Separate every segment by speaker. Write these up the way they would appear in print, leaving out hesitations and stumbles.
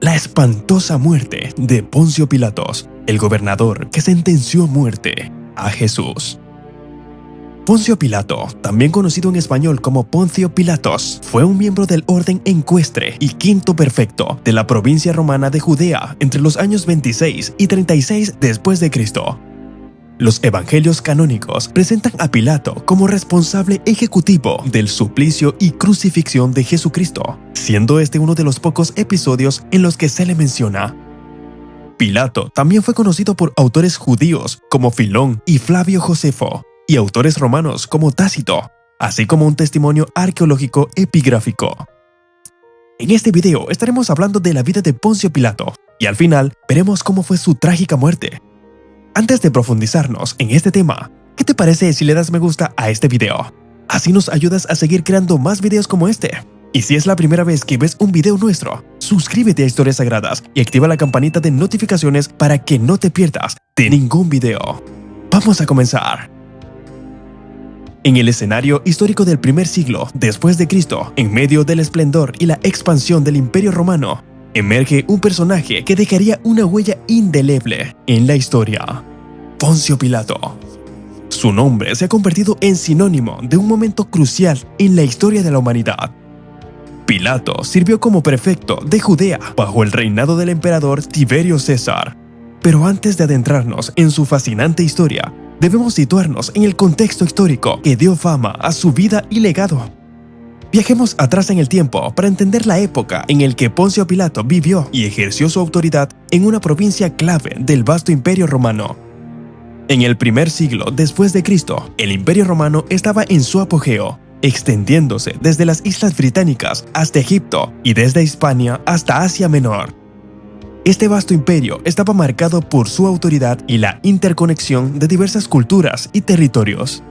Speaker 1: la espantosa muerte de Poncio Pilatos, el gobernador que sentenció a muerte a Jesús. Poncio Pilato, también conocido en español como Poncio Pilatos, fue un miembro del orden ecuestre y quinto prefecto de la provincia romana de Judea entre los años 26 y 36 después de Cristo. Los evangelios canónicos presentan a Pilato como responsable ejecutivo del suplicio y crucifixión de Jesucristo, siendo este uno de los pocos episodios en los que se le menciona. Pilato también fue conocido por autores judíos como Filón y Flavio Josefo, y autores romanos como Tácito, así como un testimonio arqueológico epigráfico. En este video estaremos hablando de la vida de Poncio Pilato, y al final veremos cómo fue su trágica muerte. Antes de profundizarnos en este tema, ¿qué te parece si le das me gusta a este video? Así nos ayudas a seguir creando más videos como este. Y si es la primera vez que ves un video nuestro, suscríbete a Historias Sagradas y activa la campanita de notificaciones para que no te pierdas de ningún video. Vamos a comenzar. En el escenario histórico del primer siglo después de Cristo, en medio del esplendor y la expansión del Imperio Romano, emerge un personaje que dejaría una huella indeleble en la historia: Poncio Pilato. Su nombre se ha convertido en sinónimo de un momento crucial en la historia de la humanidad. Pilato sirvió como prefecto de Judea bajo el reinado del emperador Tiberio César. Pero antes de adentrarnos en su fascinante historia, debemos situarnos en el contexto histórico que dio fama a su vida y legado. Viajemos atrás en el tiempo para entender la época en la que Poncio Pilato vivió y ejerció su autoridad en una provincia clave del vasto Imperio Romano. En el primer siglo después de Cristo, el Imperio Romano estaba en su apogeo, extendiéndose desde las Islas Británicas hasta Egipto y desde Hispania hasta Asia Menor. Este vasto imperio estaba marcado por su autoridad y la interconexión de diversas culturas y territorios.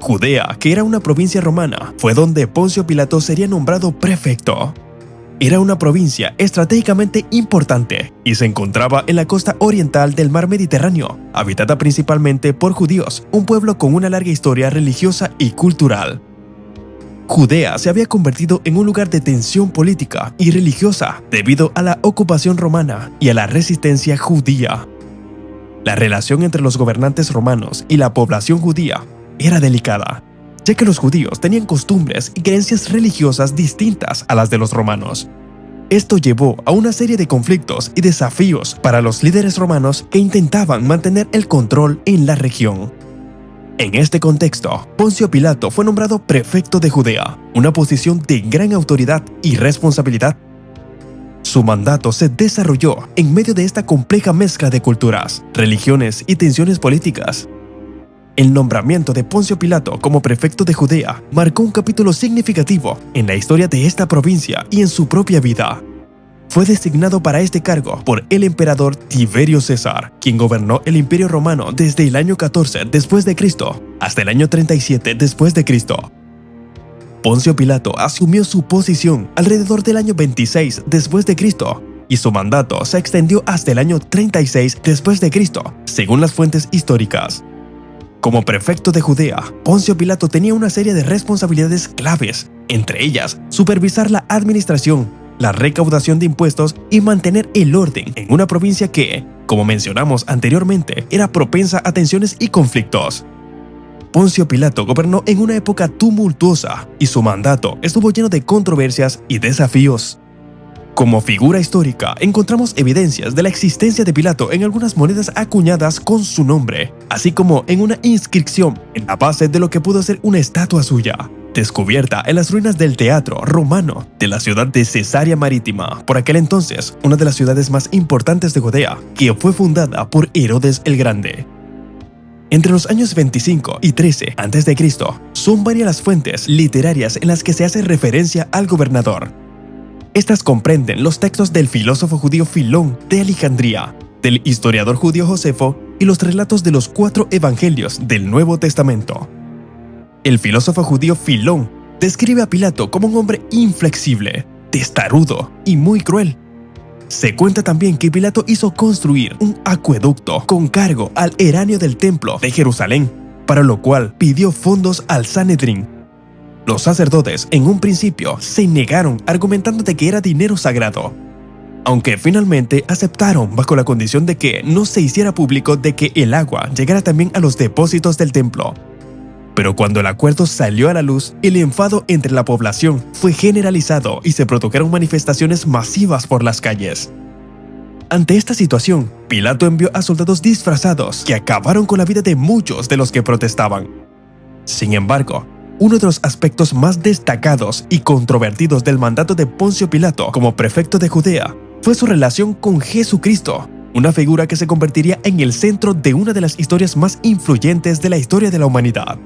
Speaker 1: Judea, que era una provincia romana, fue donde Poncio Pilato sería nombrado prefecto. Era una provincia estratégicamente importante y se encontraba en la costa oriental del mar Mediterráneo, habitada principalmente por judíos, un pueblo con una larga historia religiosa y cultural. Judea se había convertido en un lugar de tensión política y religiosa debido a la ocupación romana y a la resistencia judía. La relación entre los gobernantes romanos y la población judía era delicada, ya que los judíos tenían costumbres y creencias religiosas distintas a las de los romanos. Esto llevó a una serie de conflictos y desafíos para los líderes romanos que intentaban mantener el control en la región. En este contexto, Poncio Pilato fue nombrado prefecto de Judea, una posición de gran autoridad y responsabilidad. Su mandato se desarrolló en medio de esta compleja mezcla de culturas, religiones y tensiones políticas. El nombramiento de Poncio Pilato como prefecto de Judea marcó un capítulo significativo en la historia de esta provincia y en su propia vida. Fue designado para este cargo por el emperador Tiberio César, quien gobernó el Imperio Romano desde el año 14 después de Cristo hasta el año 37 después de Cristo. Poncio Pilato asumió su posición alrededor del año 26 después de Cristo y su mandato se extendió hasta el año 36 después de Cristo, según las fuentes históricas. Como prefecto de Judea, Poncio Pilato tenía una serie de responsabilidades claves, entre ellas supervisar la administración, la recaudación de impuestos y mantener el orden en una provincia que, como mencionamos anteriormente, era propensa a tensiones y conflictos. Poncio Pilato gobernó en una época tumultuosa y su mandato estuvo lleno de controversias y desafíos. Como figura histórica, encontramos evidencias de la existencia de Pilato en algunas monedas acuñadas con su nombre, así como en una inscripción en la base de lo que pudo ser una estatua suya, descubierta en las ruinas del teatro romano de la ciudad de Cesarea Marítima, por aquel entonces una de las ciudades más importantes de Judea, que fue fundada por Herodes el Grande. Entre los años 25 y 13 a.C., son varias las fuentes literarias en las que se hace referencia al gobernador. Estas comprenden los textos del filósofo judío Filón de Alejandría, del historiador judío Josefo y los relatos de los 4 evangelios del Nuevo Testamento. El filósofo judío Filón describe a Pilato como un hombre inflexible, testarudo y muy cruel. Se cuenta también que Pilato hizo construir un acueducto con cargo al eranio del templo de Jerusalén, para lo cual pidió fondos al Sanedrín. Los sacerdotes en un principio se negaron argumentando de que era dinero sagrado. aunque finalmente aceptaron bajo la condición de que no se hiciera público de que el agua llegara también a los depósitos del templo. Pero cuando el acuerdo salió a la luz, el enfado entre la población fue generalizado y se produjeron manifestaciones masivas por las calles. Ante esta situación, Pilato envió a soldados disfrazados que acabaron con la vida de muchos de los que protestaban. Sin embargo, uno de los aspectos más destacados y controvertidos del mandato de Poncio Pilato como prefecto de Judea fue su relación con Jesucristo, una figura que se convertiría en el centro de una de las historias más influyentes de la historia de la humanidad.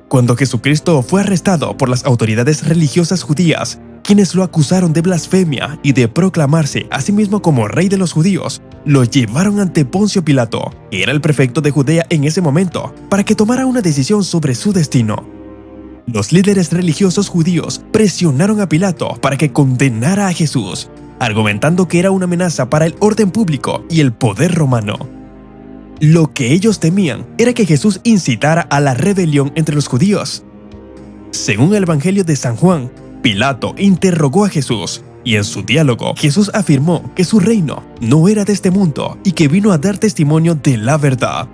Speaker 1: Cuando Jesucristo fue arrestado por las autoridades religiosas judías, quienes lo acusaron de blasfemia y de proclamarse a sí mismo como rey de los judíos, lo llevaron ante Poncio Pilato, que era el prefecto de Judea en ese momento, para que tomara una decisión sobre su destino. Los líderes religiosos judíos presionaron a Pilato para que condenara a Jesús, argumentando que era una amenaza para el orden público y el poder romano. Lo que ellos temían era que Jesús incitara a la rebelión entre los judíos. Según el Evangelio de San Juan, Pilato interrogó a Jesús, y en su diálogo Jesús afirmó que su reino no era de este mundo y que vino a dar testimonio de la verdad.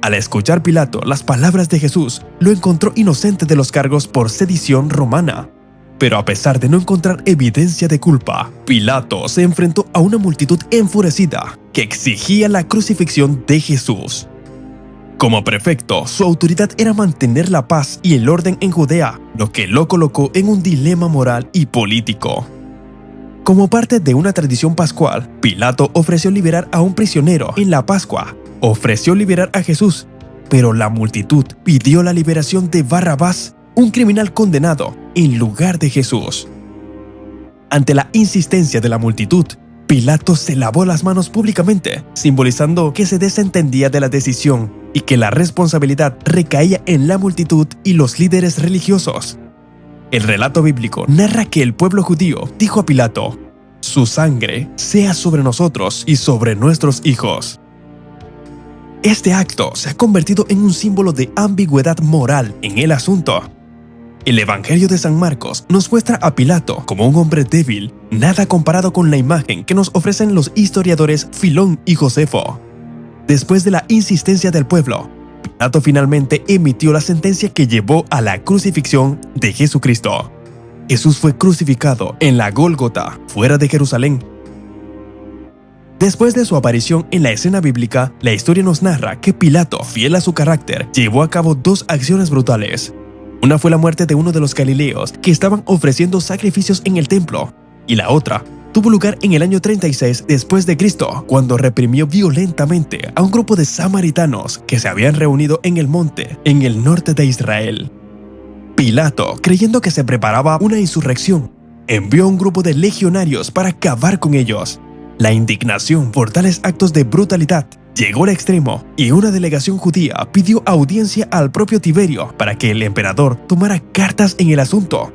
Speaker 1: Al escuchar Pilato las palabras de Jesús, lo encontró inocente de los cargos por sedición romana. Pero a pesar de no encontrar evidencia de culpa, Pilato se enfrentó a una multitud enfurecida que exigía la crucifixión de Jesús. Como prefecto, su autoridad era mantener la paz y el orden en Judea, lo que lo colocó en un dilema moral y político. Como parte de una tradición pascual, Pilato ofreció liberar a un prisionero en la Pascua. Ofreció liberar a Jesús, pero la multitud pidió la liberación de Barrabás, un criminal condenado, en lugar de Jesús. Ante la insistencia de la multitud, Pilato se lavó las manos públicamente, simbolizando que se desentendía de la decisión y que la responsabilidad recaía en la multitud y los líderes religiosos. El relato bíblico narra que el pueblo judío dijo a Pilato: «Su sangre sea sobre nosotros y sobre nuestros hijos». Este acto se ha convertido en un símbolo de ambigüedad moral en el asunto. El Evangelio de San Marcos nos muestra a Pilato como un hombre débil, nada comparado con la imagen que nos ofrecen los historiadores Filón y Josefo. Después de la insistencia del pueblo, Pilato finalmente emitió la sentencia que llevó a la crucifixión de Jesucristo. Jesús fue crucificado en la Gólgota, fuera de Jerusalén. Después de su aparición en la escena bíblica, la historia nos narra que Pilato, fiel a su carácter, llevó a cabo dos acciones brutales. Una fue la muerte de uno de los galileos que estaban ofreciendo sacrificios en el templo, y la otra tuvo lugar en el año 36 después de Cristo, cuando reprimió violentamente a un grupo de samaritanos que se habían reunido en el monte en el norte de Israel. Pilato, creyendo que se preparaba una insurrección, envió a un grupo de legionarios para acabar con ellos. La indignación por tales actos de brutalidad llegó al extremo y una delegación judía pidió audiencia al propio Tiberio para que el emperador tomara cartas en el asunto.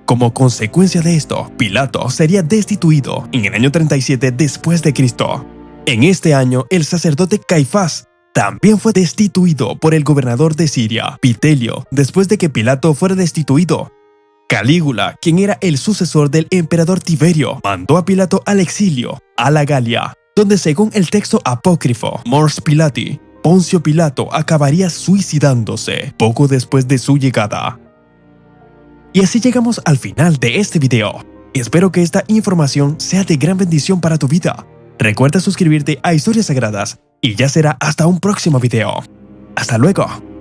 Speaker 1: Como consecuencia de esto, Pilato sería destituido en el año 37 después de Cristo. En este año, el sacerdote Caifás también fue destituido por el gobernador de Siria, Vitelio, después de que Pilato fuera destituido. Calígula, quien era el sucesor del emperador Tiberio, mandó a Pilato al exilio, a la Galia, donde según el texto apócrifo Mors Pilati, Poncio Pilato acabaría suicidándose poco después de su llegada. Y así llegamos al final de este video. Espero que esta información sea de gran bendición para tu vida. Recuerda suscribirte a Historias Sagradas y ya será hasta un próximo video. ¡Hasta luego!